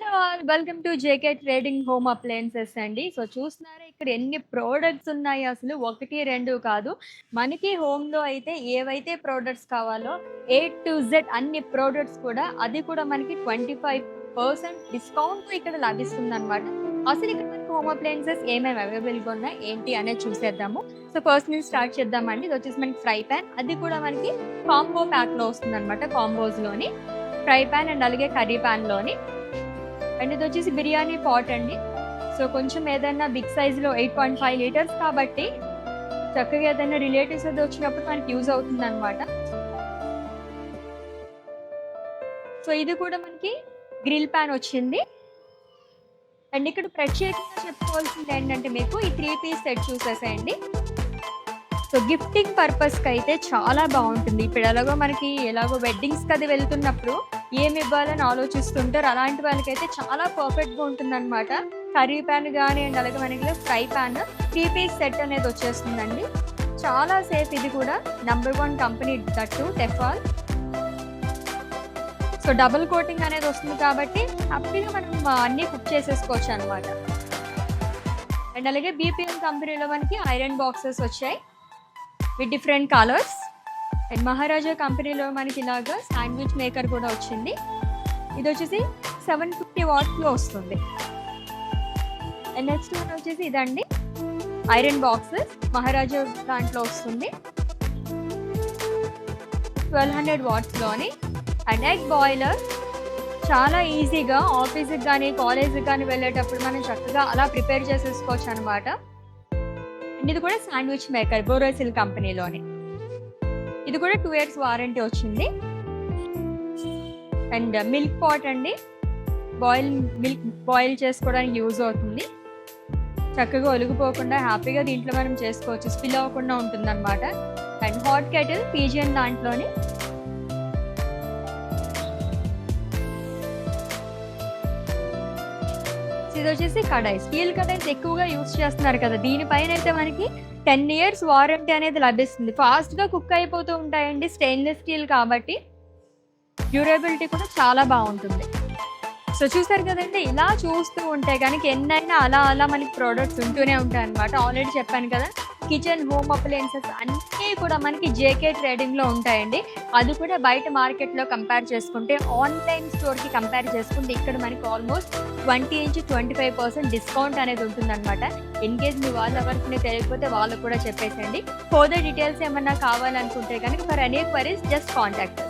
Hello all welcome to JK trading home appliances అండి. So చూస్తున్నారా ఇక్కడ ఎన్ని ప్రొడక్ట్స్ ఉన్నాయి అసలు 1, 2 కాదు. మనకి హోమ్‌లో అయితే ఏవైతే ప్రొడక్ట్స్ కావాలో ఏ టు జెడ్ అన్ని ప్రొడక్ట్స్ కూడా అది కూడా మనకి 25% డిస్కౌంట్‌తో ఇక్కడ లభిస్తుందనమాట. అసలు ఇక్కడ మనకి హోమ్ అప్లయన్సెస్ ఏమేమి అవైలబుల్‌గా ఉన్నాయి, ఏంటి అనేది చూసేద్దాము. సో ఫస్ట్ నుంచి స్టార్ట్ చేద్దామండి. ఇది వచ్చేసి మనకి ఫ్రై పాన్. అది కూడా మనకి కాంబో ప్యాక్‌లో వస్తుందనమాట. కాంబోస్‌లోని ఫ్రై పాన్ అండ్ అలాగే కర్రీ పాన్‌లోని. అండ్ ఇది వచ్చేసి బిర్యానీ పాట్ అండి. సో కొంచెం ఏదైనా బిగ్ సైజ్‌లో 8.5 లీటర్స్ కాబట్టి చక్కగా ఏదైనా రిలేటివ్స్ అది వచ్చినప్పుడు మనకి యూజ్ అవుతుందనమాట. సో ఇది కూడా మనకి గ్రిల్ పాన్ వచ్చింది. అండ్ ఇక్కడ ప్రత్యేకంగా చెప్పుకోవాల్సింది ఏంటంటే మీకు ఈ 3 పీస్ సెట్ చూసేసేయండి. సో గిఫ్టింగ్ పర్పస్‌కి అయితే చాలా బాగుంటుంది. ఇప్పుడు ఎలాగో వెడ్డింగ్స్‌కి అది వెళ్తున్నప్పుడు ఏమి ఇవ్వాలని ఆలోచిస్తుంటారు. అలాంటి వాళ్ళకైతే చాలా పర్ఫెక్ట్‌గా ఉంటుందన్నమాట. కర్రీ పాన్ గానీ అండ్ అలాగే మనకి ఫ్రై పాన్ 3 పీస్ సెట్ అనేది వచ్చేస్తుందండి. చాలా సేఫ్. ఇది కూడా number 1 company that Tefal. So double coating అనేది వస్తుంది కాబట్టి హ్యాపీగా మనం అన్నీ కుక్ చేసేసుకోవచ్చు అనమాట. అండ్ అలాగే బీపీఎం కంపెనీలో మనకి ఐరన్ బాక్సెస్ వచ్చాయి విత్ డిఫరెంట్ కలర్స్. అండ్ మహారాజా కంపెనీలో మనకి ఇలాగా శాండ్విచ్ మేకర్ కూడా వచ్చింది. ఇది వచ్చేసి 750 వాట్స్లో వస్తుంది. అండ్ నెక్స్ట్ వన్ వచ్చేసి ఇదండి ఐరన్ బాక్సెస్ మహారాజా దాంట్లో వస్తుంది 1200 వాట్స్లోని. అండ్ ఎగ్ బాయిలర్ చాలా ఈజీగా ఆఫీస్కి కానీ కాలేజ్కి కానీ వెళ్ళేటప్పుడు మనం చక్కగా అలా ప్రిపేర్ చేసేసుకోవచ్చు అనమాట. అండ్ ఇది కూడా శాండ్విచ్ మేకర్ బోరోసిల్ కంపెనీలోని. ఇది కూడా 2 years వారంటీ వచ్చింది. అండ్ మిల్క్ పాట్ అండి, మిల్క్ బాయిల్ చేసుకోవడానికి యూజ్ అవుతుంది. చక్కగా ఒలిగిపోకుండా హ్యాపీగా దీంట్లో మనం చేసుకోవచ్చు, స్పిల్ అవ్వకుండా ఉంటుందన్నమాట. అండ్ హాట్ కెటిల్ పీజియన్ దాంట్లోని. ఇది వచ్చేసి కడాయి, స్టీల్ కడాయిస్ ఎక్కువగా యూజ్ చేస్తున్నారు కదా. దీనిపైన అయితే మనకి 10 years వారంటీ అనేది లభిస్తుంది. ఫాస్ట్గా కుక్ అయిపోతూ ఉంటాయండి, స్టెయిన్లెస్ స్టీల్ కాబట్టి డ్యూరబిలిటీ కూడా చాలా బాగుంటుంది. సో చూసారు కదండి, ఇలా చూస్తూ ఉంటే కనుక ఎన్నైనా అలా మనకి ప్రోడక్ట్స్ ఉంటూనే ఉంటాయి అనమాట. ఆల్రెడీ చెప్పాను కదా, కిచెన్ హోమ్ అప్లయన్సెస్ అన్నీ కూడా మనకి జేకే ట్రేడింగ్లో ఉంటాయండి. అది కూడా బయట మార్కెట్లో కంపేర్ చేసుకుంటే, ఆన్లైన్ స్టోర్కి కంపేర్ చేసుకుంటే ఇక్కడ మనకి ఆల్మోస్ట్ 20-25% డిస్కౌంట్ అనేది ఉంటుందన్నమాట. ఇన్ కేస్ మీ వాళ్ళు ఎవరికి తెలియకపోతే వాళ్ళకు కూడా చెప్పేసండి. ఫర్దర్ డీటెయిల్స్ ఏమన్నా కావాలనుకుంటే కనుక for any queries just contact.